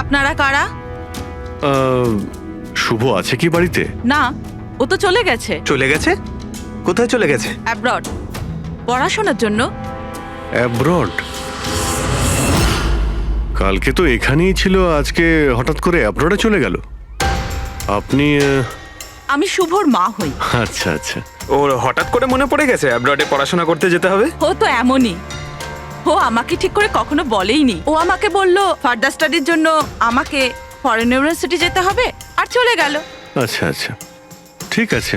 আপনারা কারা? শুভ আছে কি বাড়িতে? না, ও তো চলে গেছে চলে গেছে? কোথায় চলে গেছে? অ্যাব্রড, পড়াশোনার জন্য। অ্যাব্রড? কালকে তো এখানেই ছিল, আজকে হঠাৎ করে অ্যাব্রডে চলে গেল। আপনি আমি শুভর মা হই। আচ্ছা আচ্ছা। ওর হঠাৎ করে মনে পড়ে গেছে অ্যাব্রডে পড়াশোনা করতে যেতে হবে। ও তো এমনই, ও আমাকে ঠিক করে কখনো বলেইনি। ও আমাকে বলল ফার্দার স্টাডির জন্য আমাকে ফরেন ইউনিভার্সিটি যেতে হবে, আর চলে গেল। আচ্ছা আচ্ছা, ঠিক আছে।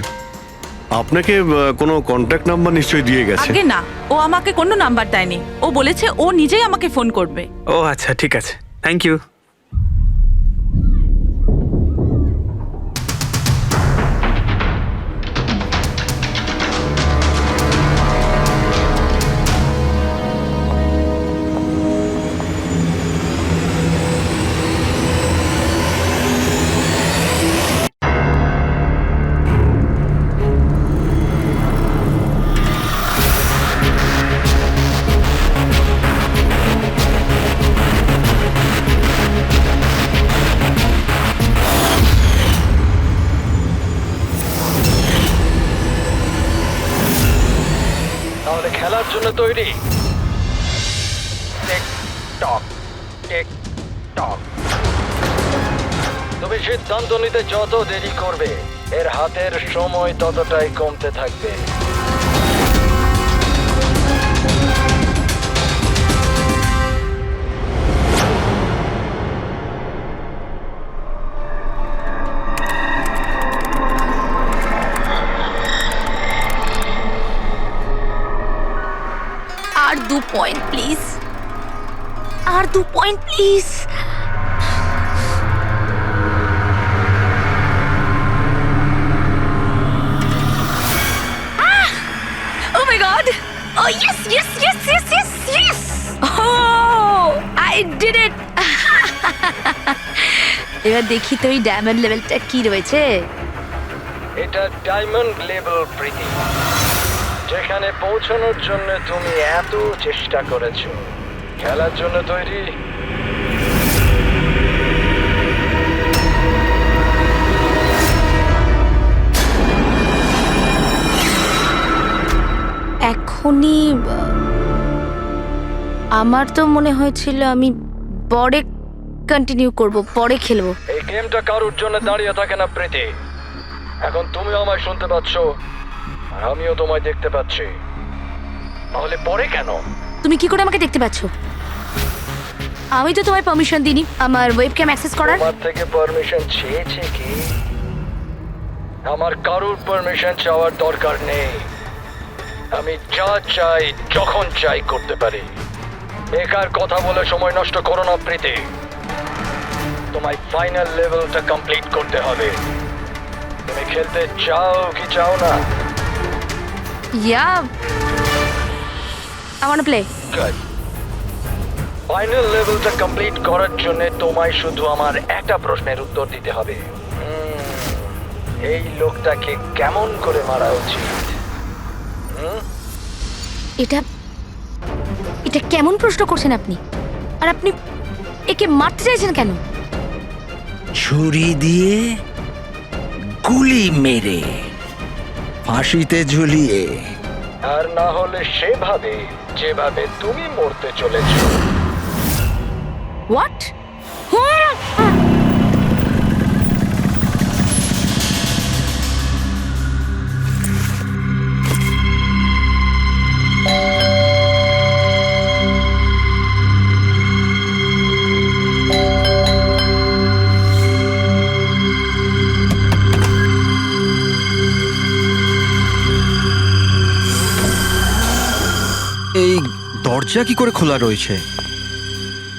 আপনাকে কোনো কন্ট্যাক্ট নাম্বার নিশ্চয়ই দিয়ে গেছে? আগে না, ও আমাকে কোনো নাম্বার দেয়নি। ও বলেছে ও নিজেই আমাকে ফোন করবে। ও আচ্ছা, ঠিক আছে, থ্যাংক ইউ। তাহলে খেলার জন্য তৈরি? টিক টক, টিক টক। তুমি সিদ্ধান্ত নিতে যত দেরি করবে, এর হাতের সময় ততটাই কমতে থাকবে। আর 2 পয়েন্ট প্লিজ, আর 2 point please. Oh my god! Oh yes, yes, yes, yes, yes, yes! Oh, I did it! এবার দেখি তো এই ডায়মন্ড লেভেলটা কি রয়েছে। এটা ডায়মন্ড লেভেল প্রীতি, যেখানে পৌঁছানোর জন্য তুমি এত চেষ্টা করেছো। খেলার জন্য তৈরি? এখনই আমার তো মনে হয়েছিল আমি পরে কন্টিনিউ করব, পরে খেলবো। এই গেমটা কারোর জন্য দাঁড়িয়ে থাকে না প্রীতি। এখন তুমি আমায় শুনতে পাচ্ছ, আর আমিও তোমায় দেখতে পাচ্ছি। তাহলে পরে কেন? তুমি কি করে আমাকে দেখতে পাচ্ছ? আমি তো তোমায় পারমিশন দিইনি আমার ওয়েবক্যাম অ্যাক্সেস করার। তোমার থেকে পারমিশন চেয়েছে কি? আমার কারোর পারমিশন চাওয়ার দরকার নেই। আমি যা চাই যখন চাই করতে পারি। বেকার কথা বলে সময় নষ্ট করো না প্রীতি। তোমায় ফাইনাল লেভেলটা কমপ্লিট করতে হবে। তুমি খেলতে চাও কি চাও না? Yeah, I want to play. Good. Final লেভেলটা কমপ্লিট করার জন্য তোমায় শুধু আমার একটা প্রশ্নের উত্তর দিতে হবে। এই লোকটাকে কেমন করে মারা উচিত? এটা এটা কেমন প্রশ্ন করছেন আপনি? আর আপনি একে মারতে চাইছেন কেন? ছুরি দিয়ে, গুলি মেরে, ফাঁসিতে ঝুলিয়ে। আর না হলে সেভাবে যেভাবে তুমি মরতে চলেছো। হোয়াট? এই দরজা কি করে খোলা রয়েছে?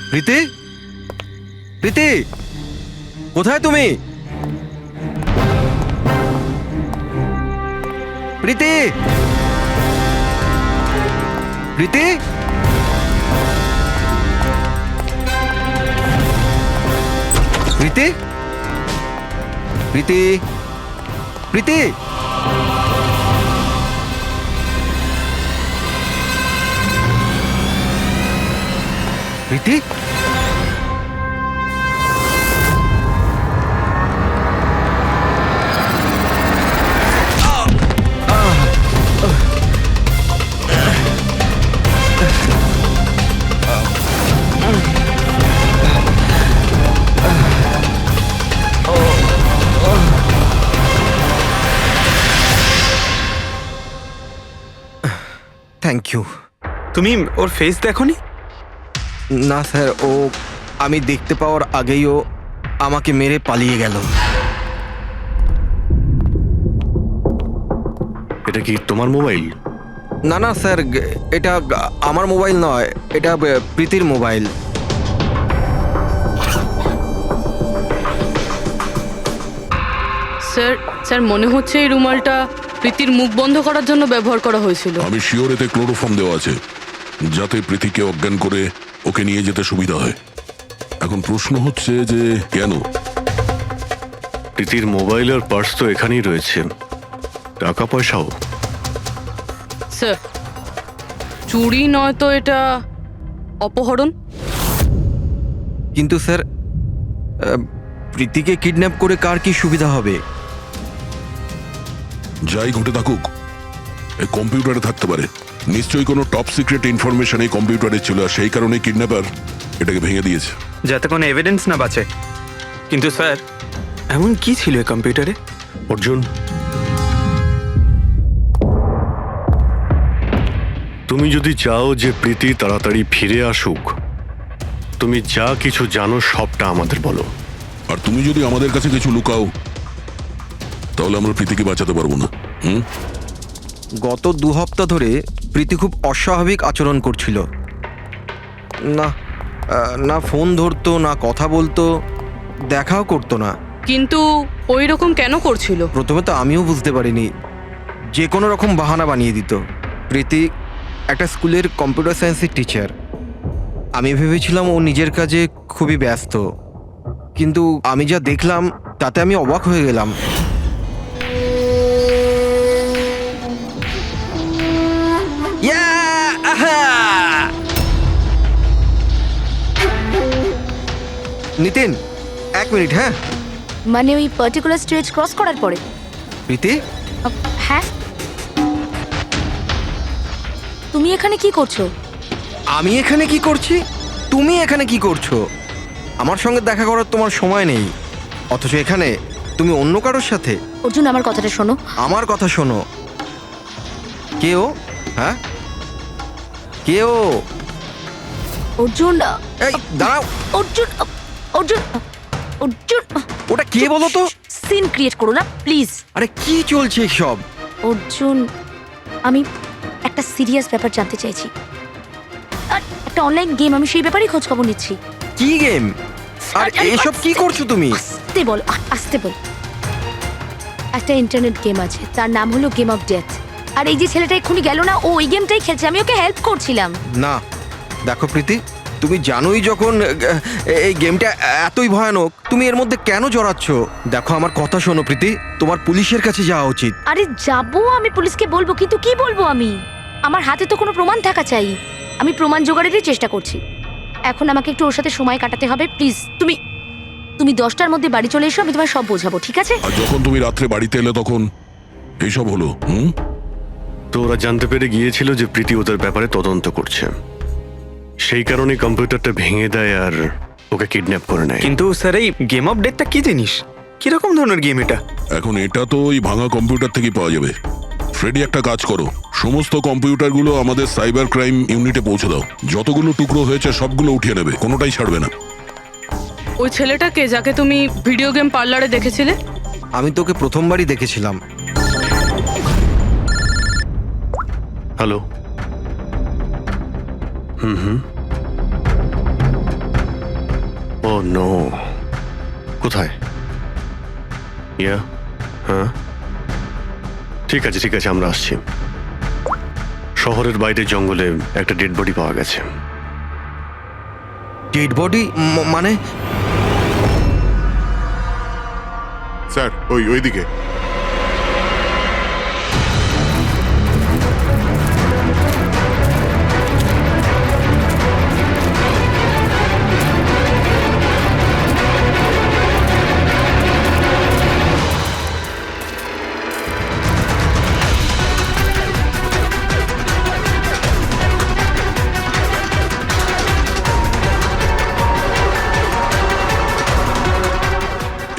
প্রীতি, প্রীতি, কোথায় তুমি? প্রীতি, প্রীতি, প্রীতি, প্রীতি, প্রীতি। প্রীতি, থ্যাংক ইউ। তুমি ওর ফেস দেখোনি? না স্যার, ও আমি দেখতে পাওয়ার আগেই ও আমাকে মেরে পালিয়ে গেল। এটা কি তোমার মোবাইল? না না স্যার, এটা আমার মোবাইল নয়, এটা প্রীতির মোবাইল। স্যার স্যার মনে হচ্ছে এই রুমালটা প্রীতির মুখ বন্ধ করার জন্য ব্যবহার করা হয়েছিল। আমি শিওর এতে ক্লোরোফর্ম দেওয়া আছে, যাতে প্রীতিকে অজ্ঞান করে ওকে নিয়ে যেতে সুবিধা হয়। এখন প্রশ্ন হচ্ছে যে কেন? প্রীতির মোবাইল আর পার্স তো এখানেই রয়েছে, টাকা পয়সাও। স্যার চুরি নয় তো এটা অপহরণ। কিন্তু স্যার, প্রীতিকে কিডন্যাপ করে কার কি সুবিধা হবে? যাই ঘটে থাকুক, এই কম্পিউটারে থাকতে পারে। নিশ্চয়ই কোনো টপ সিক্রেট ইনফরমেশন এই কম্পিউটারে ছিল, আর সেই কারণে কিডন্যাপার এটাকে ভেঙে দিয়েছে। যাতে কোনো এভিডেন্স না বাঁচে। কিন্তু স্যার, এমন কি ছিল এই কম্পিউটারে? অর্জুন, তুমি যদি চাও যে প্রীতি তাড়াতাড়ি ফিরে আসুক, তুমি যা কিছু জানো সবটা আমাদের বলো। আর তুমি যদি আমাদের কাছে কিছু লুকাও, তাহলে আমরা প্রীতিকে বাঁচাতে পারবো না। গত 2 সপ্তাহ ধরে প্রীতি খুব অস্বাভাবিক আচরণ করছিল। না না ফোন ধরতো, না কথা বলতো, দেখাও করতো না। কিন্তু ওই রকম কেন করছিল? প্রথমে তো আমিও বুঝতে পারিনি, যে কোনো রকম বাহানা বানিয়ে দিত। প্রীতি একটা স্কুলের কম্পিউটার সায়েন্সের টিচার। আমি ভেবেছিলাম ও নিজের কাজে খুবই ব্যস্ত, কিন্তু আমি যা দেখলাম তাতে আমি অবাক হয়ে গেলাম। নিতিন, 1 মিনিট। হ্যাঁ মানে ওই পার্টিকুলার স্টেজ ক্রস করার পরে? প্রীতি, হ্যাঁ, তুমি এখানে কি করছো? আমি এখানে কি করছি? তুমি এখানে কি করছো? আমার সঙ্গে দেখা করার তোমার সময় নেই, অথচ এখানে তুমি অন্য কারোর সাথে। অর্জুন, আমার কথাটা শোনো। আমার কথা শোনো। কে ও? হ্যাঁ, কে ও? অর্জুন, এই দাঁড়াও। অর্জুন, অর্জুন, অর্জুন, ওটা কে বলো তো? সিন ক্রিয়েট করো না প্লিজ। আরে কি চলছে সব? অর্জুন, আমি একটা সিরিয়াস ব্যাপার জানতে চাইছি। আর একটা অনলাইন গেম, আমি সেই ব্যাপারেই খোঁজ খবর নিচ্ছি। কি গেম? আর এসব কি করছো তুমি? আস্তে বল, আস্তে বল। একটা ইন্টারনেট গেম আছে, তার নাম হলো গেম অফ ডেথ। আর এই যে ছেলেটা এক্ষুনি গেল না, ও ওই গেমটাই খেলছে, আমি ওকে হেল্প করছিলাম। না দেখো প্রীতি, তুমি জানোই যখন এই গেমটা এতই ভয়ানক, তুমি এর মধ্যে কেন জড়াচ্ছ? দেখো আমার কথা শোনো প্রীতি, তোমার পুলিশের কাছে যাওয়া উচিত। আরে যাবো, আমি পুলিশকে বলবো, কিন্তু কি বলবো আমি? আমার হাতে তো কোনো প্রমাণ থাকা চাই। আমি প্রমাণ জোগাড়েরই চেষ্টা করছি। এখন আমাকে একটু ওর সাথে সময় কাটাতে হবে। প্লিজ তুমি 10টার মধ্যে বাড়ি চলে এসো, আমি তোমায় সব বোঝাবো, ঠিক আছে? আর যখন তুমি রাত্রে বাড়িতে এলে তখন এইসব হলো। তো ওরা জানতে পেরে গিয়েছিল যে প্রীতি ওদের ব্যাপারে তদন্ত করছে, সেই কারণে কম্পিউটারটা ভেঙে দেয় আর ওকে কিডন্যাপ করে নেয়। কিন্তু স্যার, এই গেম অফ ডেথটা কি জিনিস? কিরকম ধরনের গেম এটা? এখন এটা তো ওই ভাঙা কম্পিউটার থেকেই পাওয়া যাবে। ফ্রেডি, একটা কাজ করো, সমস্ত কম্পিউটারগুলো আমাদের সাইবার ক্রাইম ইউনিটে পৌঁছে দাও। যতগুলো টুকরো হয়েছে সবগুলো উঠিয়ে নেবে, কোনোটাই ছাড়বে না। ওই ছেলেটাকে যাকে তুমি ভিডিও গেম পার্লারে দেখেছিলে? আমি তোকে প্রথমবারই দেখেছিলাম। হ্যালো। ও নো, কোথায়? ইয়া, হ্যাঁ ঠিক আছে ঠিক আছে, আমরা আসছি। শহরের বাইরে জঙ্গলে একটা ডেড বডি পাওয়া গেছে। ডেড বডি মানে? স্যার, ওইদিকে।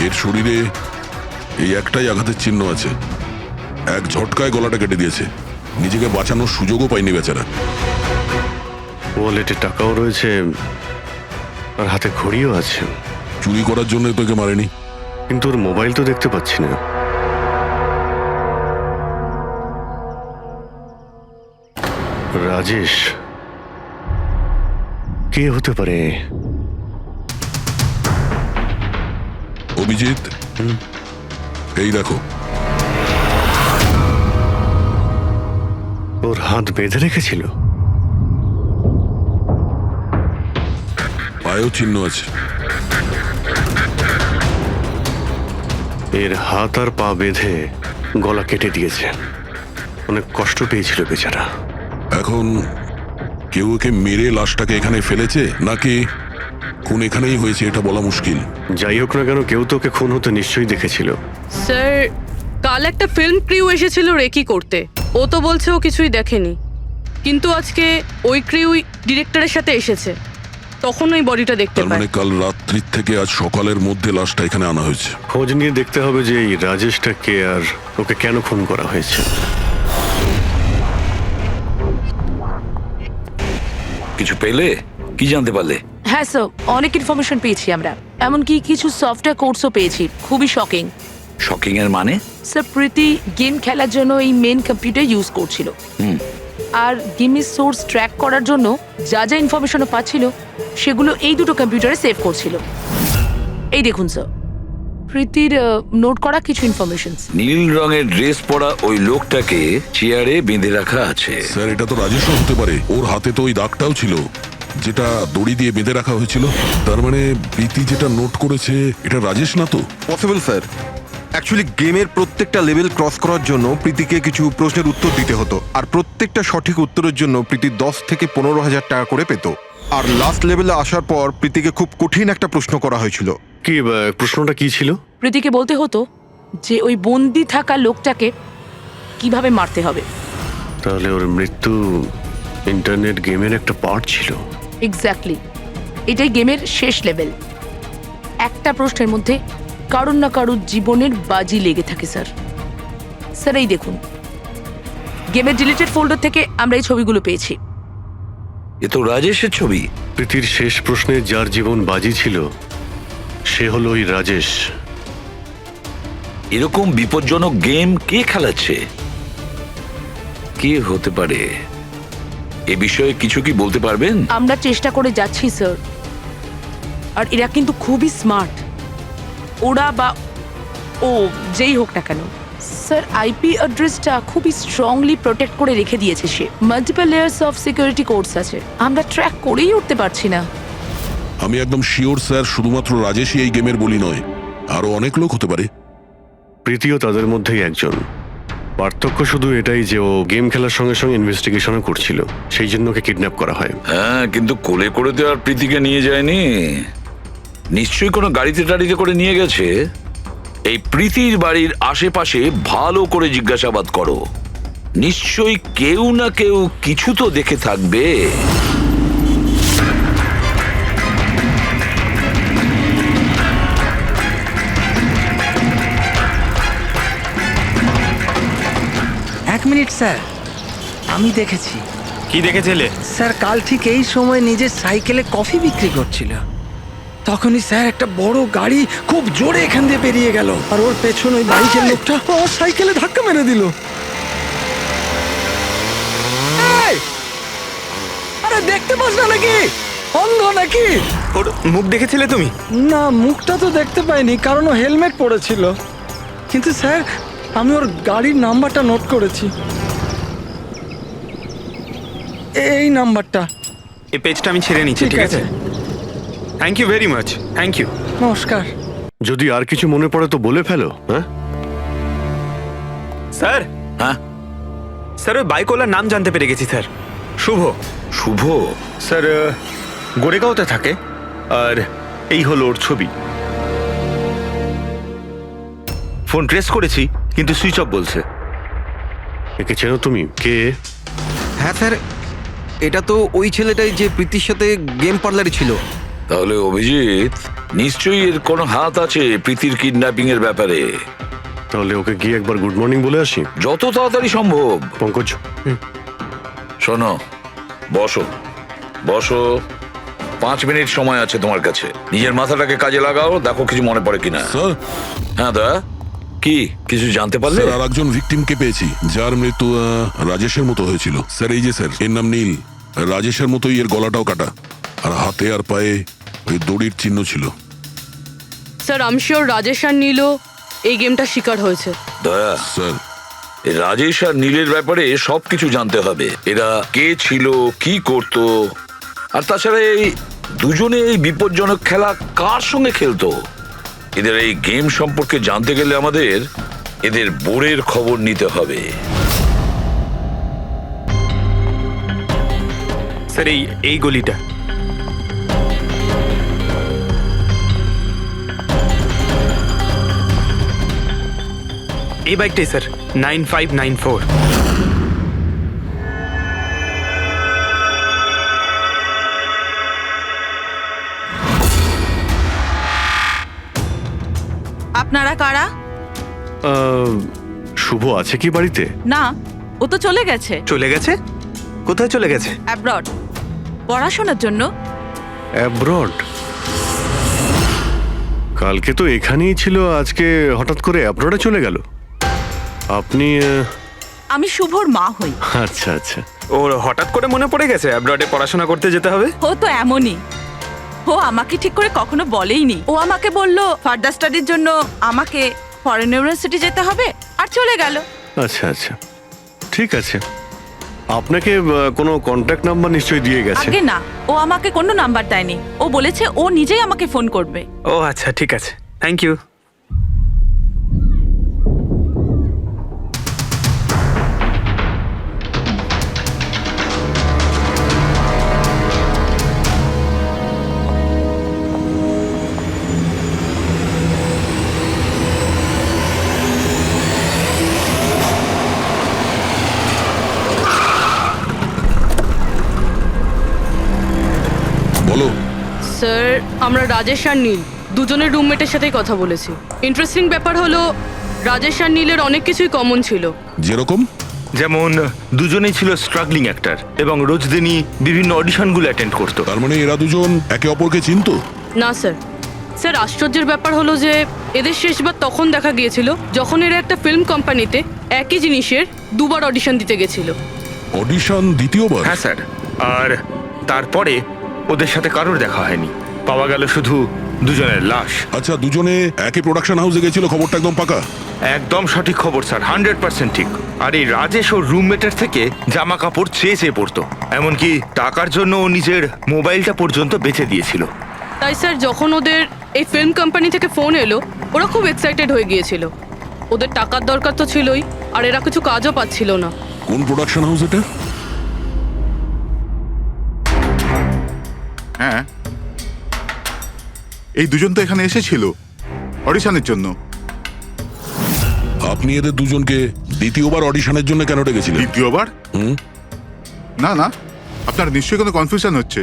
এর শরীরে এই একটাই আঘাতের চিহ্ন আছে, এক ঝটকায় গলাটা কেটে দিয়েছে। নিজেকে বাঁচানোর সুযোগও পায়নি বেচারা। ওয়ালেটে টাকাও রয়েছে আর হাতে ঘড়িও আছে, চুরি করার জন্য তোকে মারেনি। কিন্তু ওর মোবাইল তো দেখতে পাচ্ছি না। রাজেশ কে হতে পারে? অভিজিৎ, এই দেখো, ওর হাত বেঁধে রেখেছিল। পায়েও চিহ্ন আছে। এর হাত আর পা বেঁধে গলা কেটে দিয়েছে। অনেক কষ্ট পেয়েছিল বেচারা। এখন কেউ ওকে মেরে লাশটাকে এখানে ফেলেছে নাকি খুন এখানেই হয়েছে এটা বলা মুশকিল। যাই হোক না কেন, কেউ তোকে খুন হতে নিশ্চয়ই দেখেছিল। স্যার, কাল একটা ফিল্ম ক্রিউ এসেছিল রেকি করতে। ও তো বলছে ও কিছুই দেখেনি, কিন্তু আজকে ওই ক্রিউ ডিরেক্টরের সাথে এসেছে, তখন ওই বডিটা দেখতে তার পায়। মানে কাল রাত্রির থেকে আজ সকালের মধ্যে লাশটা এখানে আনা হয়েছে। খোঁজ নিয়ে দেখতে হবে যে এই রাজেশটা কে আর ওকে কেন খুন করা হয়েছে। কিছু পেলে? কি জানতে পারলে? হ্যাঁ স্যার, অনেক ইনফরমেশন পেয়েছি আমরা, এমনকি কিছু সফটওয়্যার কোর্সও পেয়েছি। খুবই শকিং। শকিং এর মানে? স্যার, প্রীতি গেম খেলার জন্য এই মেন কম্পিউটার ইউজ করছিল, আর গেমের সোর্স ট্র্যাক করার জন্য যা যা ইনফরমেশনও পাচ্ছিল সেগুলো এই দুটো কম্পিউটারে সেভ করছিল। এই দেখুন স্যার, প্রীতির নোট করা কিছু ইনফরমেশন। নীল রঙের ড্রেস পরা ওই লোকটাকে চেয়ারে বেঁধে রাখা আছে। স্যার, এটা তো রাজেশও হতে পারে। ওর হাতে তো ওই দাগটাও ছিল যেটা দড়ি দিয়ে বেঁধে রাখা হয়েছিল। তার মানে প্রীতি যেটা নোট করেছে এটা রাজেশ না তো? Possible sir. অ্যাকচুয়ালি গেমের প্রত্যেকটা লেভেল ক্রস করার জন্য প্রীতিকে কিছু প্রশ্নের উত্তর দিতে হতো, আর প্রত্যেকটা সঠিক উত্তরের জন্য প্রীতি 10 থেকে 15,000 টাকা করে পেত। আর লাস্ট লেভেলে আসার পর প্রীতিকে খুব কঠিন একটা প্রশ্ন করা হয়েছিল। কি প্রশ্নটা কি ছিল? প্রীতিকে বলতে হতো যে ওই বন্দি থাকা লোকটাকে কিভাবে মারতে হবে। তাহলে ওর মৃত্যু ইন্টারনেট গেমের একটা পার্ট ছিল। এক্স্যাক্টলি, এটাই গেমের শেষ লেভেল। একটা প্রশ্নের মধ্যে কারুর না কারুর জীবনের বাজি লেগে থাকে স্যার। স্যার, এই দেখুন, গেমের ডিলিটেড ফোল্ডার থেকে আমরা এই ছবিগুলো পেয়েছি। এ তো রাজেশের ছবি। প্রীতির শেষ প্রশ্নে যার জীবন বাজি ছিল সে হলো ওই রাজেশ। এরকম বিপজ্জনক গেম কে খেলাচ্ছে? কে হতে পারে? এ বিষয়ে কিছু কি বলতে পারবেন? আমরা চেষ্টা করে যাচ্ছি স্যার, আর এরা কিন্তু খুবই স্মার্ট। ওরা বা ও যেই হোক না কেন স্যার, আইপি অ্যাড্রেসটা খুবই স্ট্রংলি প্রোটেক্ট করে রেখে দিয়েছে সে। Multiple layers of security course আছে, আমরা ট্র্যাক করেই উঠতে পারছি না। আমি একদম শিওর স্যার, শুধুমাত্র রাজেশই এই গেমের বলি নয়, আরো অনেক লোক হতে পারে। প্রীতিও তাদের মধ্যেই একজন। পার্থক্য শুধু এটাই যে ও গেম খেলার সঙ্গে সঙ্গে ইনভেস্টিগেশনও করছিল, সেই জন্য ওকে কিডন্যাপ করা হয়। হ্যাঁ, কিন্তু কোলে করে তো আর প্রীতিকে নিয়ে যায়নি। নিশ্চয়ই কোনো গাড়িতে টাড়িতে করে নিয়ে গেছে। এই প্রীতির বাড়ির আশেপাশে ভালো করে জিজ্ঞাসাবাদ করো, নিশ্চয়ই কেউ না কেউ কিছু তো দেখে থাকবে। এক মিনিট স্যার, আমি দেখেছি। কি দেখেছিলে? স্যার, কাল ঠিক এই সময় নিজের সাইকেলে কফি বিক্রি করছিল। তখনই স্যার একটা বড় গাড়ি খুব জোরে এখান দিয়ে বেরিয়ে গেল, আর ওর পেছনে ওই বাইকের লোকটা ওর সাইকেলে ধাক্কা মেরে দিল। এই! আরে দেখতে পাস না নাকি? অন্ধ নাকি? ওর মুখ দেখেছিলে তুমি? না, মুখটা তো দেখতে পাইনি, কারণ ও হেলমেট পরেছিল। কিন্তু স্যার, আমি ওর গাড়ির নাম্বারটা নোট করেছি। এই নাম্বারটা। এই পেজটা আমি ছেড়ে নিচ্ছি, ঠিক আছে? Thank you very much. Thank you. নমস্কার। যদি আর কিছু মনে পড়ে তো বলে ফেলো। হ্যাঁ স্যার। হ্যাঁ স্যার, ওই বাইকওয়ালার নাম জানতে পেরে গেছি স্যার। শুভ। শুভ? স্যার, গোরেগাঁওতে থাকে, আর এই হলো ওর ছবি। ফোন ট্রেস করেছি কিন্তু সুইচ অফ বলছে। একে চেনো তুমি? কে? হ্যাঁ স্যার, এটা তো ওই ছেলেটাই যে প্রীতির সাথে গেম পার্লারে ছিল। তাহলে অভিজিৎ, নিশ্চয়ই এর কোনো হাত আছে প্রীতির কিডন্যাপিং এর ব্যাপারে। তাহলে ওকে গিয়ে একবার গুড মর্নিং বলে আসি। যত তাড়াতাড়ি সম্ভব। পঙ্কজ, শোনো, বসো বসো, 5 মিনিট সময় আছে তোমার কাছে। নিজের মাথাটাকে কাজে লাগাও, দেখো কিছু মনে পড়ে কিনা। স্যার হ্যাঁ দা, কি কিছু জানতে পারলে? স্যার, আর একজন ভিকটিমকে পেয়েছি যার মৃত্যু রাজেশের মতো হয়েছিল। স্যার এই যে স্যার, এর নাম নীল। রাজেশের মতোই এর গলাটাও কাটা, আর হাতে আর পায়ে ওই দড়ির চিহ্ন ছিল। স্যার আমি শিওর রাজেশ আর নীলও এই গেমটা শিকার হয়েছে। দয়া, স্যার এই রাজেশ আর নীলের ব্যাপারে সবকিছু জানতে হবে। এরা কে ছিল, কি করত, আর তাছাড়া এই দুজনে এই বিপজ্জনক খেলা কার সঙ্গে খেলতো। এদের এই গেম সম্পর্কে জানতে গেলে আমাদের এদের বোর্ডের খবর নিতে হবে। স্যার এই গলিটা। এই বাইকটাই স্যার, 9594। আপনারা কারা? শুভ আছে কি বাড়িতে? না, ও তো চলে গেছে চলে গেছে? কোথায় চলে গেছে? অ্যাব্রড, পড়াশোনার জন্য। অ্যাব্রড? কালকে তো এখানেই ছিল, আজকে হঠাৎ করে অ্যাব্রডে চলে গেল। আপনি আমি শুভর মা হই। আচ্ছা আচ্ছা। ওর হঠাৎ করে মনে পড়ে গেছে অ্যাব্রডে পড়াশোনা করতে যেতে হবে। ও তো এমনই, ও আমাকে ঠিক করে কখনো বলেইনি। ও আমাকে বলল ফার্দার স্টাডির জন্য আমাকে ফরেন ইউনিভার্সিটি যেতে হবে, আর চলে গেল। আচ্ছা আচ্ছা, ঠিক আছে। আপনাকে কোনো কন্ট্যাক্ট নাম্বার নিশ্চয়ই দিয়ে গেছে? আগে না, ও আমাকে কোনো নাম্বার দেয়নি। ও বলেছে ও নিজেই আমাকে ফোন করবে। ও আচ্ছা, ঠিক আছে, থ্যাংক ইউ। বলো। স্যার আমরা রাজেশ আর নীল দুজনের রুমমেটের সাথেই কথা বলেছি। ইন্টারেস্টিং ব্যাপার হলো রাজেশ আর নীলের অনেক কিছুই কমন ছিল। যেরকম? যেমন দুজনেই ছিল স্ট্রাগলিং অ্যাক্টর এবং রোজ দিনই বিভিন্ন অডিশনগুলো অ্যাটেন্ড করতো। তার মানে এরা দুজন একে অপরকে চিনতো? না স্যার। স্যার আশ্চর্যের ব্যাপার হলো যে এদের শেষবার তখন দেখা গিয়েছিল যখন এরা একটা ফিল্ম কোম্পানিতে একই জিনিসের 2বার অডিশন দিতে গেছিল। অডিশন দ্বিতীয়বার? হ্যাঁ স্যার, আর তারপরে ওদের সাথে কারোর দেখা হয়নি, পাওয়া গেল শুধু দুজনের লাশ। আচ্ছা, দুজনে একই প্রোডাকশন হাউসে গেছিল, খবরটা একদম পাকা? একদম সঠিক খবর স্যার, 100% ঠিক। আর এই রাজেশ ওর রুমমেটের থেকে জামা কাপড় চেয়ে চেয়ে পড়তো, এমনকি টাকার জন্য ও নিজের মোবাইলটা পর্যন্ত বেচে দিয়েছিল। তাই স্যার যখন ওদের এই ফিল্ম কোম্পানি থেকে ফোন এলো ওরা খুব এক্সাইটেড হয়ে গিয়েছিল। ওদের টাকার দরকার তো ছিলই, আর এরা কিছু কাজও পাচ্ছিল না। কোন প্রোডাকশন হাউস এটা? হ্যাঁ, এই দুজন তো এখানে এসেছিল অডিশনের জন্য। আপনি এদের দুজনকে দ্বিতীয়বার অডিশনের জন্য কেন ডেকেছিলেন? দ্বিতীয়বার? হুম? না না, আপনার নিশ্চয়ই কোনো কনফিউশন হচ্ছে।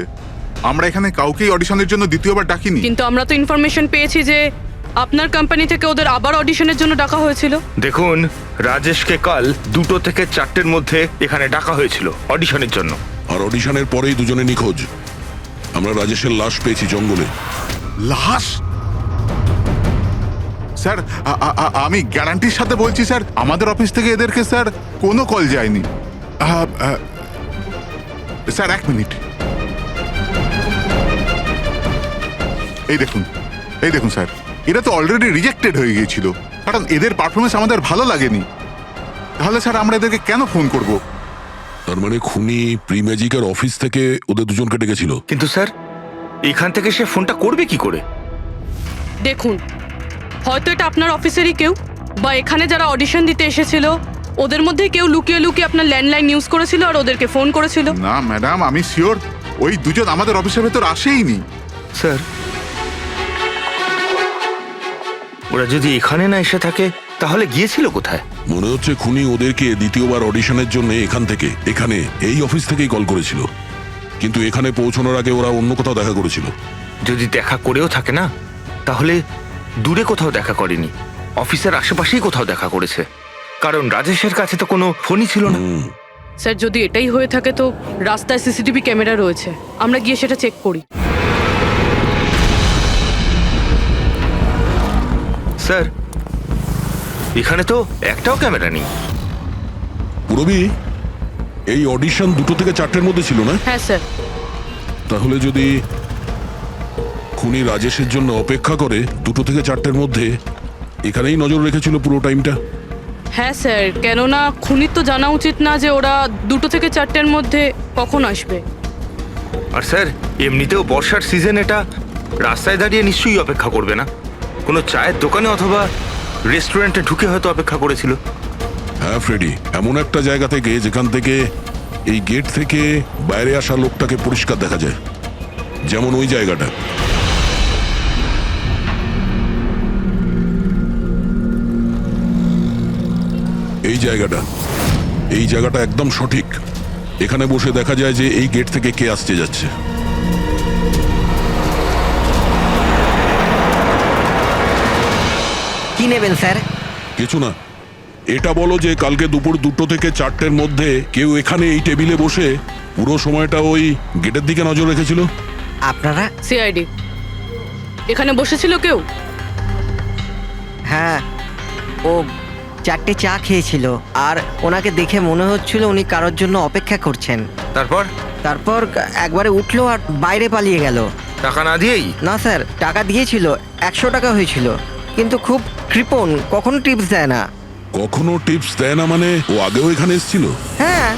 আমরা এখানে কাউকেই অডিশনের জন্য দ্বিতীয়বার ডাকিনি। কিন্তু আমরা তো ইনফরমেশন পেয়েছি যে আপনার কোম্পানি থেকে ওদের আবার অডিশনের জন্য ডাকা হয়েছিল। দেখুন, রাজেশকে কাল 2টো থেকে 4টের মধ্যে এখানে ডাকা হয়েছিল অডিশনের জন্য। আর অডিশনের পরেই দুজনে নিখোঁজ। আমরা রাজেশের লাশ পেয়েছি জঙ্গলে। লাশ? স্যার, আমি গ্যারান্টির সাথে বলছি স্যার, আমাদের অফিস থেকে এদেরকে স্যার কোনো কল যায়নি। স্যার 1 মিনিট, এই দেখুন স্যার, এরা তো অলরেডি রিজেক্টেড হয়ে গিয়েছিল, কারণ এদের পারফরমেন্স আমাদের ভালো লাগেনি। তাহলে স্যার আমরা এদেরকে কেন ফোন করব? তার মানে খুনি প্রি ম্যাজিকের অফিস থেকে ওদের দুজনকে ডেকেছিল। কিন্তু স্যার এখান থেকে সে ফোনটা করবে কি করে? দেখুন, হয়তো এটা আপনার অফিসেরই কেউ, বা এখানে যারা অডিশন দিতে এসেছিল ওদের মধ্যে কেউ লুকিয়ে লুকিয়ে আপনার ল্যান্ডলাইন ইউজ করেছিল আর ওদেরকে ফোন করেছিল। না ম্যাডাম, আমি শিওর ওই দুজন আমাদের অফিসের ভেতর আসেইনি। স্যার ওরা যদি এখানে না এসে থাকে তাহলে গিয়েছিল কোথায়? মনে হচ্ছে খুনি ওদেরকে দ্বিতীয়বার অডিশনের জন্য এখানে এই অফিস থেকেই কল করেছিল, কিন্তু এখানে পৌঁছানোর আগে ওরা অন্য কোথাও দেখা করেছিল। যদি দেখা করেও থাকে না, তাহলে দূরে কোথাও দেখা করেনি, অফিসের আশেপাশেই কোথাও দেখা করেছে, কারণ রাজেশের কাছে তো কোনো ফোনই ছিল না। স্যার যদি এটাই হয়ে থাকে তো রাস্তায় সিসিটিভি ক্যামেরা রয়েছে, আমরা গিয়ে সেটা চেক করি। স্যার, এখানে তো একটাও ক্যামেরা নেই। পুরবি, এই অডিশন 2টো থেকে 4টের মধ্যে ছিল না? হ্যাঁ স্যার। তাহলে যদি খুনি রাজেশের জন্য অপেক্ষা করে 2টো থেকে 4টের মধ্যে এখানেই নজর রেখেছিল পুরো টাইমটা। হ্যাঁ স্যার, কেননা খুনির তো জানা উচিত না যে ওরা 2টো থেকে 4টের মধ্যে কখন আসবে। আর স্যার, এমনিতেও বর্ষার সিজন, এটা রাস্তায় দাঁড়িয়ে নিশ্চয়ই অপেক্ষা করবে না, কোনো চায়ের দোকানে অথবা রেস্টুরেন্টে ঢুকে হয়তো অপেক্ষা করেছিল। হ্যাঁ ফ্রেডি, এমন একটা জায়গা থেকে যেখান থেকে এই গেট থেকে বাইরে আসা লোকটাকে পরিষ্কার দেখা যায়, যেমন ওই জায়গাটা। এই জায়গাটা একদম সঠিক। এখানে বসে দেখা যায় যে এই গেট থেকে কে আসতে যাচ্ছে। কি নেবেন স্যার? কিছু না, এটা বলো যে কালকে দুপুর 2টো থেকে 4টের মধ্যে কেউ এখানে এই টেবিলে বসে পুরো সময়টা ওই গেটের দিকে নজর রেখেছিল? আপনারা? সিআইডি। এখানে বসেছিল কেউ? হ্যাঁ, ও 4টে চা খেয়েছিল আর ওনাকে দেখে মনে হচ্ছিল উনি কারোর জন্য অপেক্ষা করছেন। তারপর? তারপর একবারে উঠলো আর বাইরে পালিয়ে গেল। টাকা না দিয়েই? না স্যার, টাকা দিয়েছিল, 100 টাকা হয়েছিল, কিন্তু খুব কৃপণ, কখনো টিপস দেয় না। কখনো টিপস দেয় না মানে? ও আগেও এখানে এসেছিল? হ্যাঁ,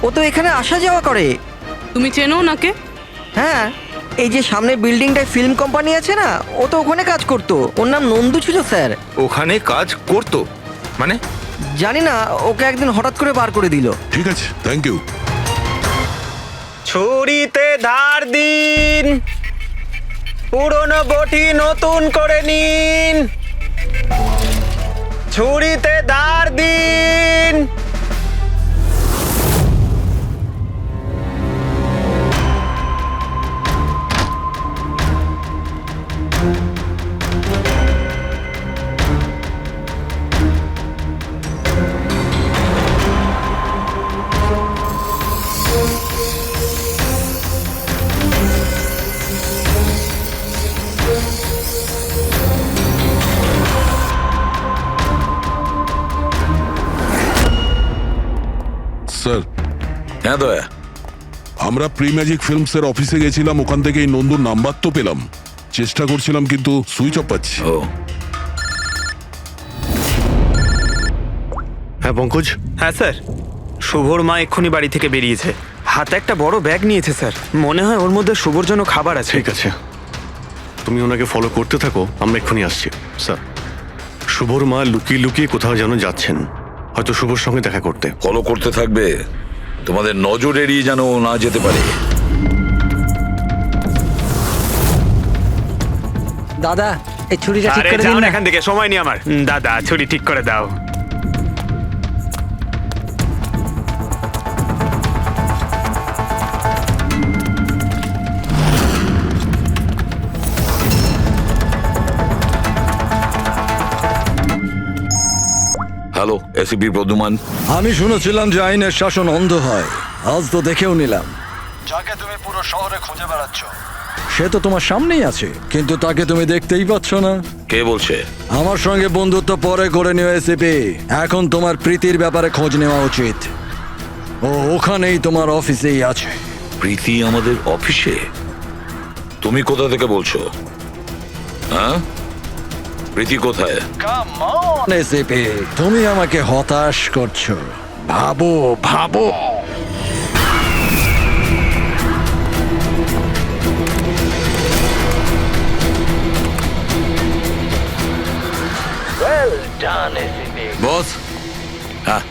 ও তো এখানে আসা যাওয়া করে। তুমি চেনো নাকে? হ্যাঁ, এই যে সামনে বিল্ডিংটায় ফিল্ম কোম্পানি আছে না, ও তো ওখানে কাজ করতো। ওর নাম নন্দু ছিল স্যার। ওখানে কাজ করতো মানে? জানি না, ওকে একদিন হঠাৎ করে বার করে দিল। ঠিক আছে, থ্যাংক ইউ। ছুরিতে ধার দিন, পুরনো বটি নতুন করে নিন। ছুরিতে ধার দিন। স্যার, হ্যাঁ দয়া। আমরা প্রি ম্যাজিক ফিল্মসের অফিসে গেছিলাম, ওখান থেকে এই নন্দুর নাম্বার তো পেলাম, চেষ্টা করছিলাম কিন্তু সুইচ অফ পাচ্ছি। ও হ্যাঁ পঙ্কজ। হ্যাঁ স্যার, শুভর মা এক্ষুনি বাড়ি থেকে বেরিয়েছে, হাতে একটা বড় ব্যাগ নিয়েছে স্যার। মনে হয় ওর মধ্যে শুভর জন্য খাবার আছে। ঠিক আছে, তুমি ওনাকে ফলো করতে থাকো, আমরা এক্ষুনি আসছি। স্যার, শুভর মা লুকিয়ে লুকিয়ে কোথাও যেন যাচ্ছেন, হয়তো শুভর সঙ্গে দেখা করতে। ফলো করতে থাকবে, তোমাদের নজর এড়িয়ে যেন ও না যেতে পারে। দাদা, এই ছুরিটা ঠিক আরে করে যাও দিন না না। এখান থেকে, সময় নেই আমার। দাদা, ছুরি ঠিক করে দাও। Hello, ACP Pradyuman. আমি শুনেছিলাম যে আইনের শাসন অন্ধ হয়, আজ তো দেখেও নিলাম। যাকে তুমি পুরো শহরে খুঁজে বেড়াচ্ছ, সে তো তোমার সামনেই আছে, কিন্তু তাকে তুমি দেখতেই পাচ্ছ না। কে বলছে? আমার সঙ্গে বন্ধুত্ব পরে করে নিও এসিপি, এখন তোমার প্রীতির ব্যাপারে খোঁজ নেওয়া উচিত। ও ওখানেই তোমার অফিসেই আছে। প্রীতি আমাদের অফিসে? তুমি কোথা থেকে বলছো? হ্যাঁ, প্রীতি কোথায়? এসিপি, তুমি আমাকে হতাশ করছো। ভাবো ভাবো। Well done ACP. বস। হ্যাঁ,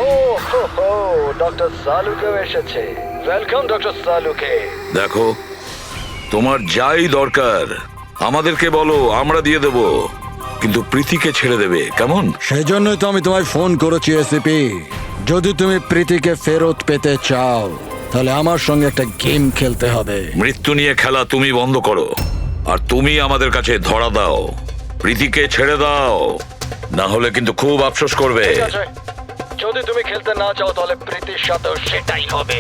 ও হো হো, ডক্টর সালুকেও এসেছে। Welcome doctor Salunke. দেখো, তোমার যাই দরকার আমাদেরকে বলো, আমরা দিয়ে দেব, কিন্তু প্রীতিকে ছেড়ে দেবে, কেমন? সেজন্যই তো আমি তোমায় ফোন করেছি এসিপি। যদি তুমি প্রীতিকে ফেরত পেতে চাও, তাহলে আমার সঙ্গে একটা গেম খেলতে হবে। মৃত্যু নিয়ে খেলা তুমি বন্ধ করো। আর তুমি আমাদের কাছে ধরা দাও, প্রীতিকে ছেড়ে দাও, না হলে কিন্তু খুব আফসোস করবে। ঠিক আছে, যদি তুমি খেলতে না চাও তাহলে প্রীতির সাথেও সেটাই হবে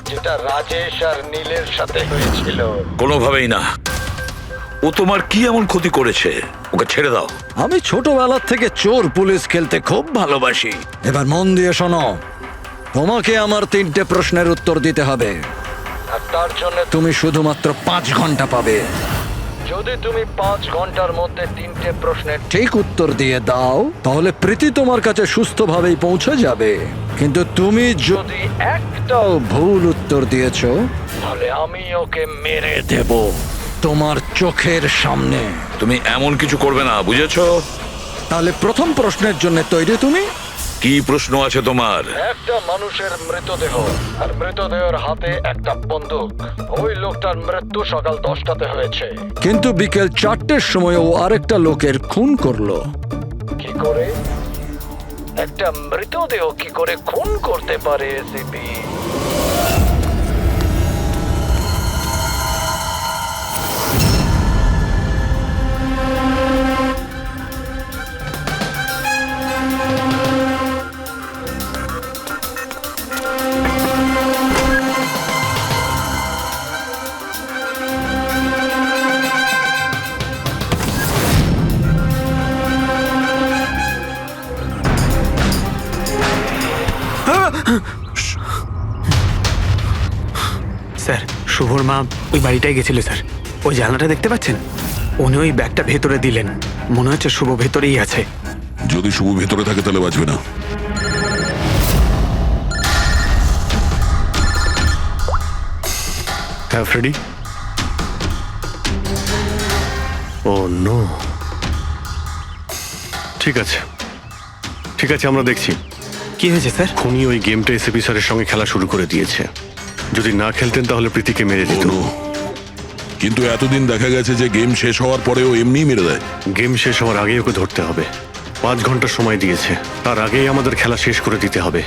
যেটা রাজেশ আর নীলের সাথে হয়েছিল। কোনোভাবেই না। ও তোমার কি এমন ক্ষতি করেছে? ওকে ছেড়ে দাও। আমি ছোটবেলার থেকে চোর পুলিশ খেলতে খুব ভালোবাসি। এবার মন দিয়ে শোনো, তোমাকে আমার 3টে প্রশ্নের উত্তর দিতে হবে। আর তার জন্য তুমি শুধুমাত্র 5 ঘন্টা পাবে। যদি তুমি 5 ঘন্টার মধ্যে 3টে প্রশ্নের ঠিক উত্তর দিয়ে দাও তাহলে প্রীতি তোমার কাছে সুস্থভাবেই পৌঁছে যাবে। কিন্তু তুমি যদি একটাও ভুল উত্তর দিয়েছো তাহলে আমি ওকে মেরে দেব তোমার চোখের সামনে। তুমি এমন কিছু করবে না, বুঝেছো? তাহলে প্রথম প্রশ্নের জন্য তৈরি তুমি? কি প্রশ্ন আছে তোমার? একটা মানুষের মৃতদেহ আর মৃতদেহের হাতে একটা বন্দুক। ওই লোকটার মৃত্যু সকাল 10টাতে হয়েছে। কিন্তু বিকেল 4টের সময় ও আরেকটা লোকের খুন করলো। কি করে? একটা মৃতদেহ কি করে খুন করতে পারে এসিপি? স্যার, শুভর মা ওই বাড়িটায় গেছিল স্যার। ওই জানলাটা দেখতে পাচ্ছেন? উনি ওই ব্যাগটা ভেতরে দিলেন। মনে হচ্ছে শুভ ভেতরেই আছে। যদি শুভ ভেতরে থাকে তাহলে বাঁচবে না। হ্যাঁ ফ্রেডি। ও নো। ঠিক আছে, ঠিক আছে, আমরা দেখছি। কি হয়েছে স্যার? খুনি ওই গেমটা এসএপি স্যারের সঙ্গে খেলা শুরু করে দিয়েছে। যদি না খেলতেন তাহলে প্রীতিকে মেরে দিত। ও নো। কিন্তু এতদিন দেখা গেছে যে গেম শেষ হওয়ার পরেও এমনিই মেরে দেয়। গেম শেষ হওয়ার আগেই ওকে ধরতে হবে। 5 ঘন্টা সময় দিয়েছে, তার আগেই আমাদের খেলা শেষ করে দিতে হবে।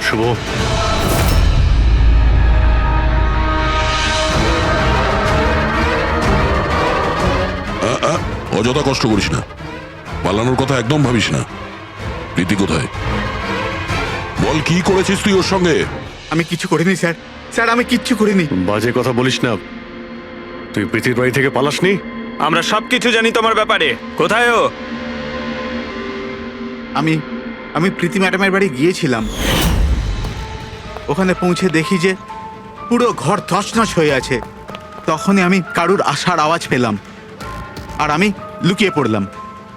শুভ, অযথা কষ্ট করিস না, পালানোর কথা একদম ভাবিস না। প্রীতি কোথায়? বল, কি করেছিস তুই ওর সঙ্গে? আমি কিছু করিনি স্যার। স্যার, আমি কিচ্ছু করিনি। বাজে কথা বলিস না। তুই প্রীতির বাড়ি থেকে পালাসনি? আমরা সবকিছু জানি তোমার ব্যাপারে। কোথায় ও? আমি প্রীতি ম্যাডামের বাড়ি গিয়েছিলাম। ওখানে পৌঁছে দেখি যে পুরো ঘর তছনছ হয়ে আছে। তখনই আমি কারুর আসার আওয়াজ পেলাম আর আমি লুকিয়ে পড়লাম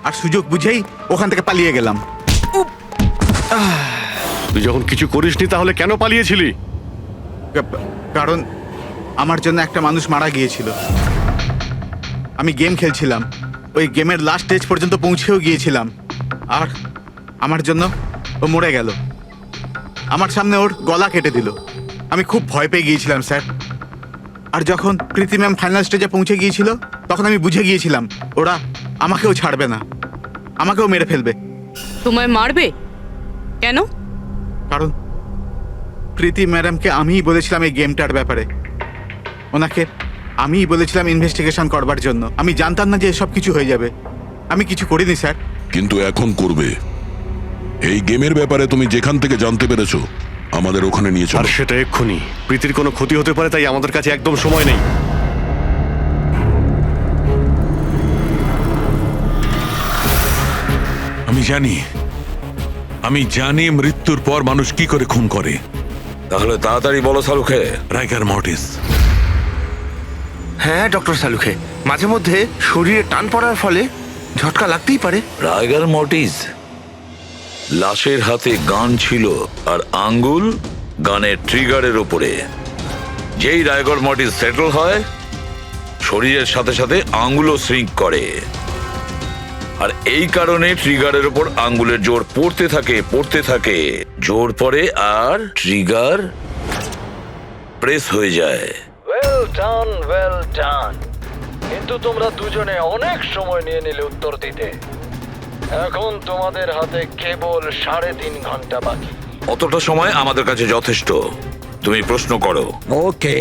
আর সুযোগ বুঝেই ওখান থেকে পালিয়ে গেলাম। তুই যখন কিছু করিসনি তাহলে কেন পালিয়েছিলি? কারণ আমার জন্য একটা মানুষ মারা গিয়েছিল। আমি গেম খেলছিলাম, ওই গেমের লাস্ট স্টেজ পর্যন্ত পৌঁছেও গিয়েছিলাম আর আমার জন্য ও মরে গেল। আমার সামনে ওর গলা কেটে দিল। আমি খুব ভয় পেয়ে গিয়েছিলাম স্যার। আর যখন প্রীতি ম্যাম ফাইনাল স্টেজে পৌঁছে গিয়েছিল তখন আমি বুঝে গিয়েছিলাম ওরা আমাকেও ছাড়বে না, আমাকেও মেরে ফেলবে। তোমায় মারবে কেন? কারণ প্রীতি ম্যাডামকে আমিই বলেছিলাম এই গেমটার ব্যাপারে। ওনাকে আমিই বলেছিলাম ইনভেস্টিগেশন করবার জন্য। আমি জানতাম না যে এসব কিছু হয়ে যাবে। আমি কিছু করিনি স্যার। কিন্তু এখন করবে। এই গেমের ব্যাপারে তুমি যেখান থেকে জানতে পেরেছো আমাদের ওখানে নিয়ে আর চলো। সেটা এক্ষুনি। প্রীতির কোনো ক্ষতি হতে পারে, তাই আমাদের কাছে একদম সময় নেই। আমি জানি মৃত্যুর পর মানুষ কি করে খুন করে। তাহলে তাড়াতাড়ি বলো সালুখে। রাইগার মর্টিস। হ্যাঁ ডক্টর সালুখে, মাঝে মধ্যে শরীরে টান পড়ার ফলে ঝটকা লাগতেই পারে। রাইগার মর্টিস। লাশের হাতে গান ছিল আর আঙ্গুল গানের ট্রিগারের ওপরে। যেই রাইগার মর্টিস সেটেল হয় শরীরের সাথে সাথে আঙ্গুলও শ্রিঙ্ক করে। আর এই কারণে ট্রিগারের উপর আঙ্গুলের জোর পড়তে থাকে জোর পড়ে আর ট্রিগার প্রেস হয়ে যায়। Well done. কিন্তু তোমরা দুজনে অনেক সময় নিয়ে নিলে উত্তর দিতে। এখন তোমাদের হাতে কেবল 3.5 ঘন্টা বাকি। অতটা সময় আমাদের কাছে যথেষ্ট। তুমি প্রশ্ন করো। ওকে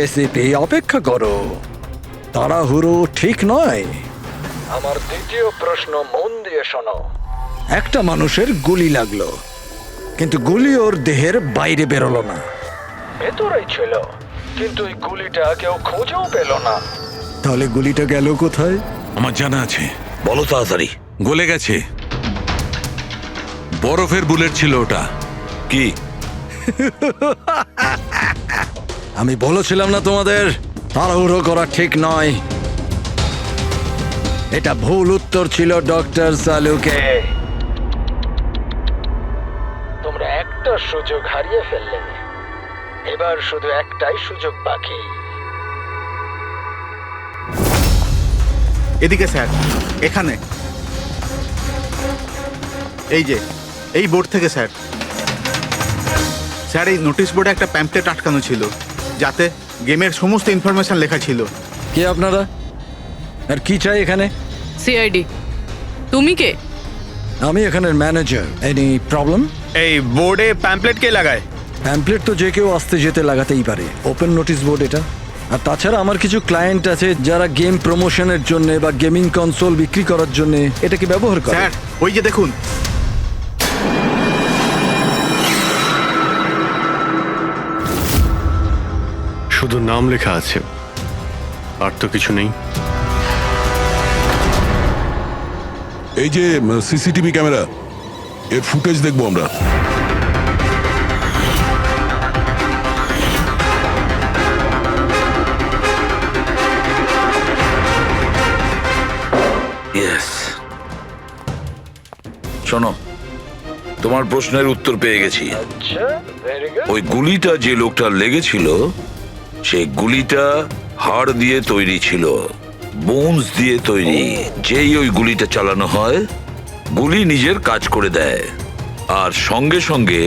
এসিপি, অপেক্ষা করো, তাড়াহুড়ো ঠিক নয়। আমার দ্বিতীয় প্রশ্ন মন দিয়ে শোনো। একটা মানুষের গুলি লাগলো, কিন্তু গুলি ওর দেহের বাইরে বেরোলো না। ভেতরেই ছিল, কিন্তু এই গুলিটা কেউ খুঁজেও পেল না। তাহলে গুলিটা গেল কোথায়? আমার জানা আছে। বলো তাড়াতাড়ি। গলে গেছে। বরফের বুলেট ছিল ওটা। কি? আমি বলেছিলাম না তোমাদের তাড়াহুড়ো করা ঠিক নয়। এটা ভুল উত্তর ছিল ডক্টর সালুকে। তোমরা একটা সুযোগ হারিয়ে ফেললে। এবার শুধু একটাই সুযোগ বাকি। এদিকে স্যার, এখানে এই যে এই বোর্ড থেকে স্যার। স্যার, এই নোটিশ বোর্ডে একটা প্যাম্পলেট আটকানো ছিল, যাতে গেমের সমস্ত ইনফরমেশন লেখা ছিল। কে আপনারা আর কি চাই এখানে? সিআইডি। তুমি কে? আমি এখানের ম্যানেজার। Any problem? এই বোর্ডে প্যাম্পলেট কে লাগায়? প্যাম্পলেট তো যে কেউ আসতে যেতে লাগাতেই পারে। ওপেন নোটিশ বোর্ড এটা। আর তাছাড়া আমার কিছু ক্লায়েন্ট আছে যারা গেম প্রমোশনের জন্য বা গেমিং কনসোল বিক্রি করার জন্য এটাকে ব্যবহার করে। স্যার, ওই যে দেখুন। শুধু নাম লেখা আছে, আর তো কিছু নেই। এই যে সিসিটিভি ক্যামেরা, এর ফুটেজ দেখবো আমরা। ইয়েস। শোনো, তোমার প্রশ্নের উত্তর পেয়ে গেছি। আচ্ছা, ভেরি গুড। ওই গুলিটা যে লোকটার লেগেছিল, সেই গুলিটা হাড় দিয়ে তৈরি ছিল, বোনস দিয়ে তৈরি। যেই ওই গুলিটা চালানো হয়, গুলি নিজের কাজ করে দেয়, আর সঙ্গে সঙ্গে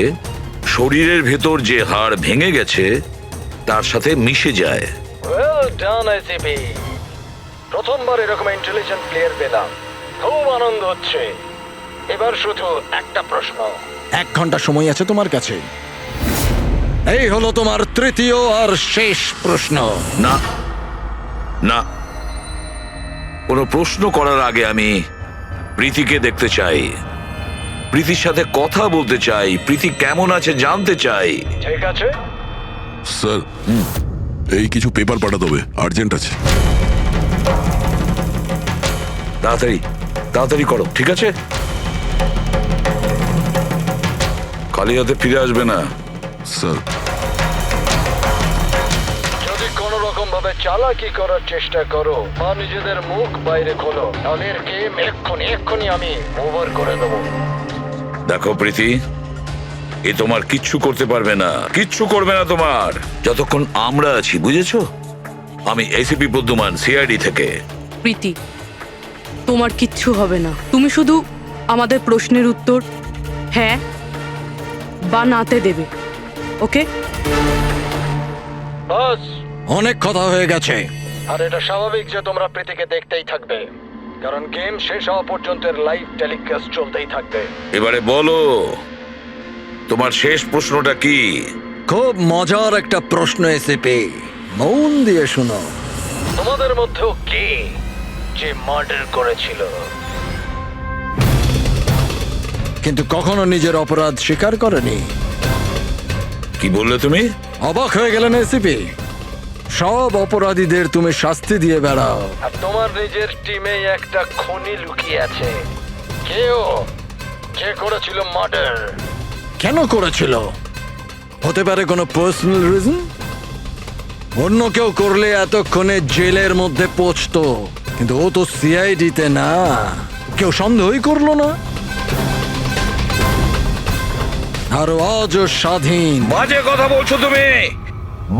শরীরের ভেতর যে হাড় ভেঙে গেছে তার সাথে মিশে যায়। Well done ICP. প্রথমবার এরকম ইন্টেলিজেন্ট প্লেয়ার পেলাম, খুব আনন্দ হচ্ছে। এবার শুধু একটা প্রশ্ন। 1 ঘন্টা সময় আছে তোমার কাছে। এই হলো তোমার তৃতীয় আর শেষ প্রশ্ন। না না, কোনো প্রশ্ন করার আগে আমি প্রীতিকে দেখতে চাই, প্রীতির সাথে কথা বলতে চাই, প্রীতি কেমন আছে জানতে চাই। ঠিক আছে। স্যার, এই কিছু পেপার পাঠাতে হবে, আর্জেন্ট আছে। তাড়াতাড়ি তাড়াতাড়ি করো, ঠিক আছে? খালি হাতে ফিরে আসবে না। স্যার, যদি কোনো রকম ভাবে চালাকি করার চেষ্টা করো বা নিজেদের মুখ বাইরে খোলো, তাহলে এর গেম এক্ষুনি আমি ওভার করে দেবো। দেখো প্রীতি, এ তোমার কিচ্ছু করতে পারবে না, কিচ্ছু করবে না তোমার, যতক্ষণ আমরা আছি, বুঝেছো? আমি এসিপি প্রদ্যুমান, সিআইডি থেকে। প্রীতি, তোমার কিচ্ছু হবে না। তুমি শুধু আমাদের প্রশ্নের উত্তর হ্যাঁ বা নাতে দেবে, ওকে? বাস। অনেক কথা হয়ে গেছে। আর এটা স্বাভাবিক যে তোমরা প্রীতিকে দেখতেই থাকবে, কারণ গেম শেষ হওয়া পর্যন্ত লাইভ টেলিকাস্ট চলতেই থাকবে। এবারে বলো, তোমার শেষ প্রশ্নটা কি? খুব মজার একটা প্রশ্ন এসিপি, মন দিয়ে শুনো। তোমাদের মধ্যেও কে যে মার্ডার করেছিল কিন্তু কখনো নিজের অপরাধ স্বীকার করেনি? কি বললে তুমি? অবাক হয়ে গেলেন এসিপি? সব অপরাধীদের তুমি শাস্তি দিয়ে বেড়াও, আর তোমার নিজের টিমে একটা খুনি লুকিয়ে আছে। কেউ যে করেছিল মার্ডার। কেন করেছিল? হতে পারে কোনো পার্সোনাল রিজন। অন্য কেউ করলে এতক্ষণে জেলের মধ্যে পৌঁছতো, কিন্তু ও তো সিআইডিতে না, কেউ সন্দেহই করলো না। আর আজও স্বাধীন। বাজে কথা বলছো তুমি,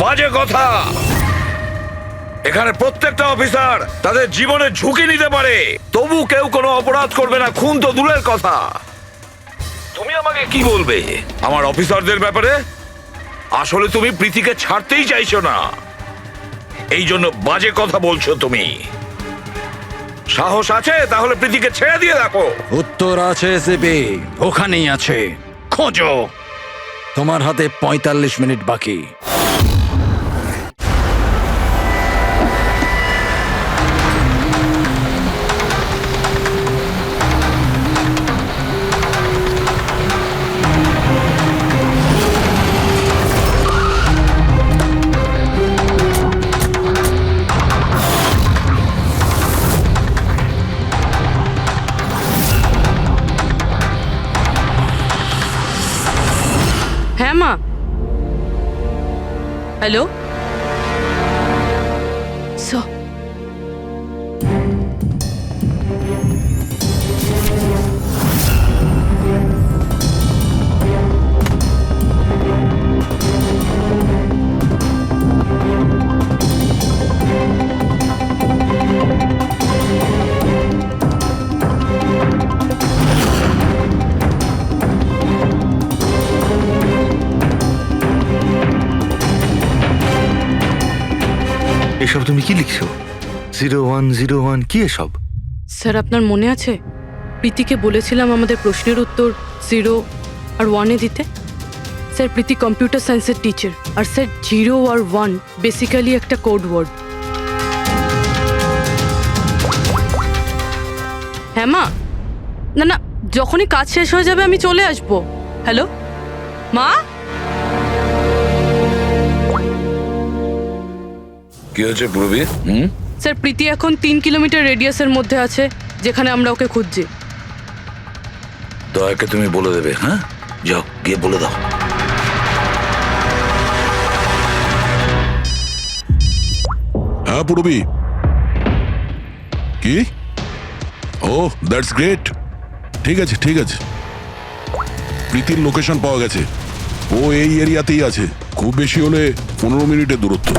বাজে কথা। এখানে প্রত্যেকটা অফিসার তাদের জীবনে ঝুঁকি নিতে পারে, তবু কেউ কোনো অপরাধ করবে না, খুন তো দূরের কথা। তুমি আমাকে কি বলবে আমার অফিসারদের ব্যাপারে? আসলে তুমি প্রীতিকে ছাড়তেই চাইছো না, এই জন্য বাজে কথা বলছো তুমি। সাহস আছে তাহলে প্রীতিকে ছেড়ে দিয়ে রাখো। উত্তর আছে সিপি, ওখানেই আছে, খোঁজো। তোমার হাতে 45 মিনিট বাকি। হ্যাঁ মা। হ্যালো এসব তুমি কি লিখছো? 0101 কি এসব? স্যার, আপনার মনে আছে প্রীতিকে বলেছিলাম আমাদের প্রশ্নের উত্তর 0 আর 1-এ দিতে? স্যার, প্রীতি কম্পিউটার সায়েন্সের টিচার, আর স্যার 0 আর 1 বেসিক্যালি একটা কোড ওয়ার্ড। হ্যাঁ মা। না না, যখনই কাজ শেষ হয়ে যাবে আমি চলে আসবো। হ্যালো মা। কি হয়েছে পূর্বী? স্যার, প্রীতি এখন 3 কিলোমিটার রেডিয়াসের মধ্যে আছে, যেখানে আমরা ওকে খুঁজছি। দয়াকে তুমি বলে দেবে। হ্যাঁ, যাও গিয়ে বলে দাও। হ্যাঁ পূরবী, কি? ও দ্যাটস গ্রেট। ঠিক আছে ঠিক আছে, প্রীতির লোকেশন পাওয়া গেছে, ও এই এরিয়াতেই আছে, খুব বেশি হলে 15 মিনিটের দূরত্ব।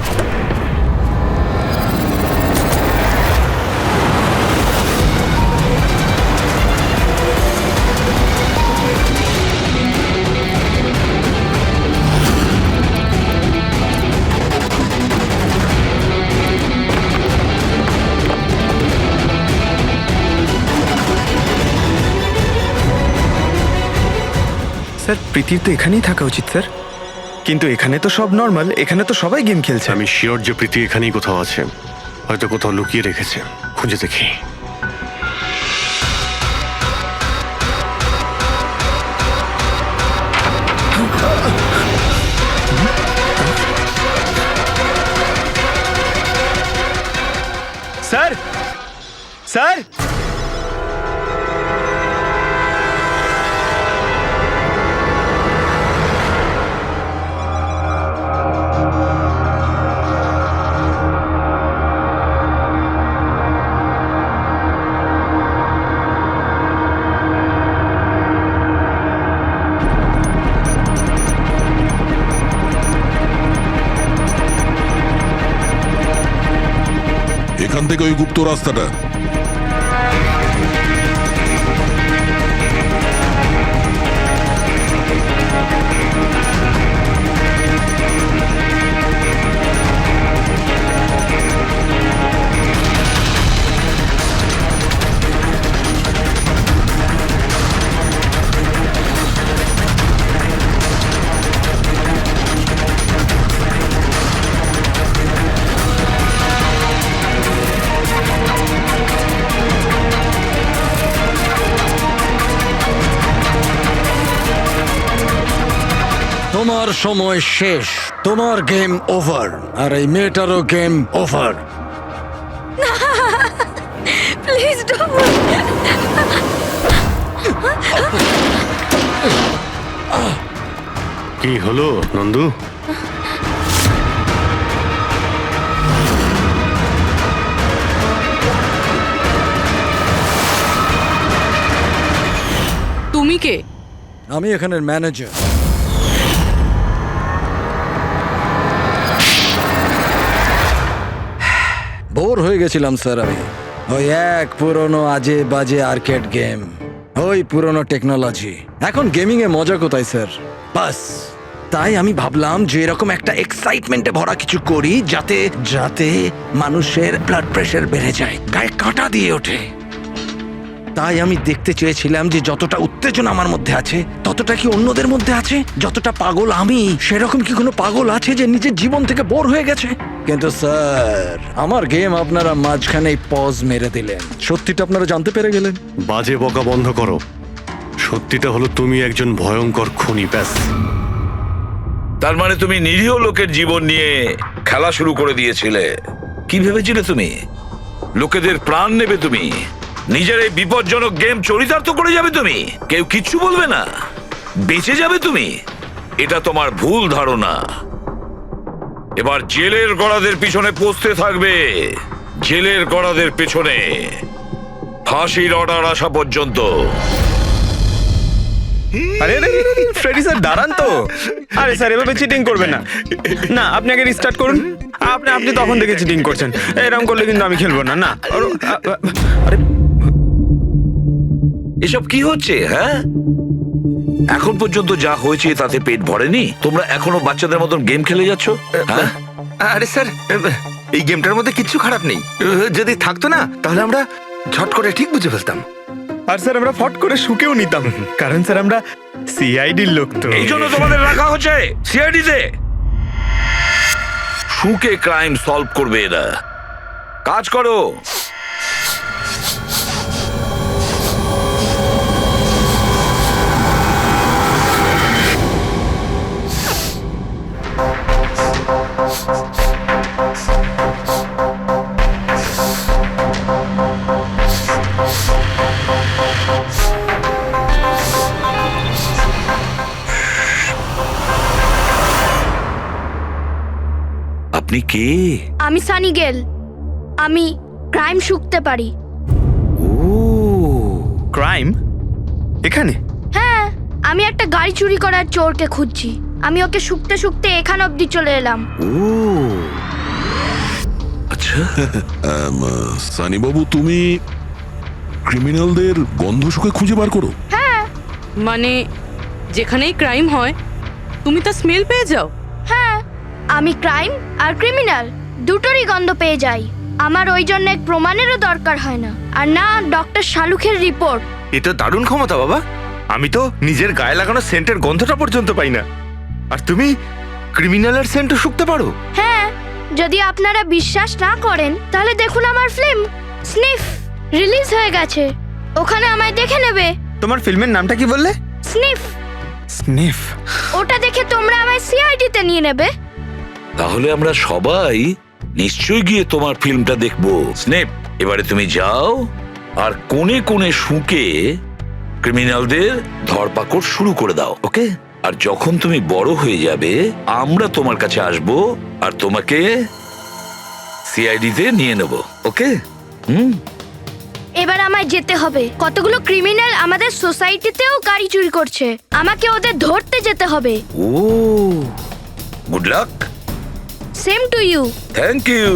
স্যার, প্রীতির তো এখানেই থাকা উচিত স্যার, কিন্তু এখানে তো সব নর্মাল, এখানে তো সবাই গেম খেলছে। আমি শিওর যে প্রীতি এখানেই কোথাও আছে, হয়তো কোথাও লুকিয়ে রেখেছে, খুঁজে দেখি। স্যার, স্যার, এখান থেকে ওই গুপ্ত রাস্তাটা। তোমার সময় শেষ, তোমার গেম ওভার, আর এই মেয়েটারও গেম ওভার। Please don't. কি হলো নন্দু? তুমি কে? আমি এখানের ম্যানেজার। বোর হয়ে গেছিলাম স্যার আমি। ওই এক পুরনো আজে বাজে আর্কেড গেম, ওই পুরনো টেকনোলজি। এখন গেমিং এ মজা কোথায় স্যার? বাস তাই আমি ভাবলাম যে এরকম একটা এক্সাইটমেন্টে ভরা কিছু করি যাতে যাতে মানুষের ব্লাড প্রেশার বেড়ে যায়, গায়ে কাঁটা দিয়ে ওঠে। তাই আমি দেখতে চেয়েছিলাম যে যতটা উত্তেজনা আমার মধ্যে আছে ততটা কি অন্যদের মধ্যে আছে? যতটা পাগল আমি, সেরকম কি কোনো পাগল আছে যে নিজের জীবন থেকে বোর হয়ে গেছে? কিন্তু স্যার, আমার গেম আপনারা মাঝখানেই পজ মেরে দিলেন। সত্যিটা আপনারা জানতে পেরে গেলেন। বাজে বকা বন্ধ করো। সত্যিটা হলো তুমি একজন ভয়ঙ্কর খুনি, ব্যাস। তার মানে তুমি নিরীহ লোকের জীবন নিয়ে খেলা শুরু করে দিয়েছিলে। কি ভেবেছিলে তুমি লোকেদের প্রাণ নেবে? তুমি নিজের এই বিপজ্জনক গেম চরিতার্থ করে যাবে? তুমি কেউ কিচ্ছু বলবে না, বেঁচে যাবে তুমি? এটা তোমার ভুল ধারণা। এবার জেলের গড়াদের পিছনে পৌঁছতে থাকবে, জেলের গড়াদের পেছনে, ফাঁসির অর্ডার আসা পর্যন্ত। আরে ফ্রেডি স্যার দাঁড়ান তো। আরে স্যার এভাবে চিটিং করবেন না। না, আপনি আগে রিস্টার্ট করুন। আপনি তখন থেকে চিটিং করছেন, এরকম করলে কিন্তু আমি খেলবো না। না আরে এসব কি হচ্ছে? হ্যাঁ, এখন পর্যন্ত যা হয়েছে তাতে পেট ভরেনি? তোমরা এখনো বাচ্চাদের মতন গেম খেলে যাচ্ছ? হ্যাঁ? আরে স্যার, এই গেমটার মধ্যে কিচ্ছু খারাপ নেই। যদি থাকতো না তাহলে আমরা ঝট করে ঠিক বুঝে ফেলতাম। আর স্যার আমরা ফট করে শুকেও নিতাম, কারণ স্যার আমরা সিআইডির লোক তো। এই জন্য তোমাদের রাখা হচ্ছে সিআইডিতে। শুকে ক্রাইম সলভ করবে এরা। কাজ করো। আপনি কে? আমি সানি গেল। আমি ক্রাইম শুকতে পারি। ক্রাইম এখানে? হ্যাঁ, আমি একটা গাড়ি চুরি করার চোরকে খুঁজছি। আমি ওকে শুকতে শুকতে এখান অবধি চলে এলাম। আচ্ছা, সানি বাবু, তুমি ক্রিমিনালদের গন্ধ শুকে খুঁজে বার করো? হ্যাঁ মানে যেখানেই ক্রাইম হয় তুমি তা স্মেল পেয়ে যাও? হ্যাঁ, আমি ক্রাইম আর ক্রিমিনাল দুটোরই গন্ধ পেয়ে যাই। আমার ওই জন্য প্রমাণেরও দরকার হয় না, আর না ডক্টর শালুখের রিপোর্ট। এটা দারুণ ক্ষমতা বাবা। আমি তো নিজের গায়ে লাগানো সেন্টের গন্ধটা পর্যন্ত পাই না, আর তুমি ক্রিমিনালের সেন্টও শুকতে পারো? হ্যাঁ, যদি আপনারা বিশ্বাস না করেন তাহলে দেখুন আমার ফিল্ম স্নিফ রিলিজ হয়ে গেছে, ওখানে আমায় দেখে নেবে। তোমার ফিল্মের নামটা কি বললে? স্নিফ। স্নিফ? ওটা দেখে তোমরা আমায় সিআইডিতে নিয়ে নেবে। তাহলে আমরা সবাই নিশ্চয়ই গিয়ে তোমার ফিল্মটা দেখবো। স্নেপ, এবারে তুমি যাও আর কোণে কোণে শুকে ক্রিমিনালদের ধরপাকড় শুরু করে দাও, ওকে? আর যখন তুমি বড় হয়ে যাবে আমরা তোমার কাছে আসবো আর তোমাকে সিআইডিতে নিয়ে নেব, ওকে? এবার আমায় যেতে হবে। কতগুলো ক্রিমিনাল আমাদের সোসাইটিতেও গাড়ি চুরি করছে, আমাকে ওদের ধরতে যেতে হবে। ও, good luck. Same to you. Thank you.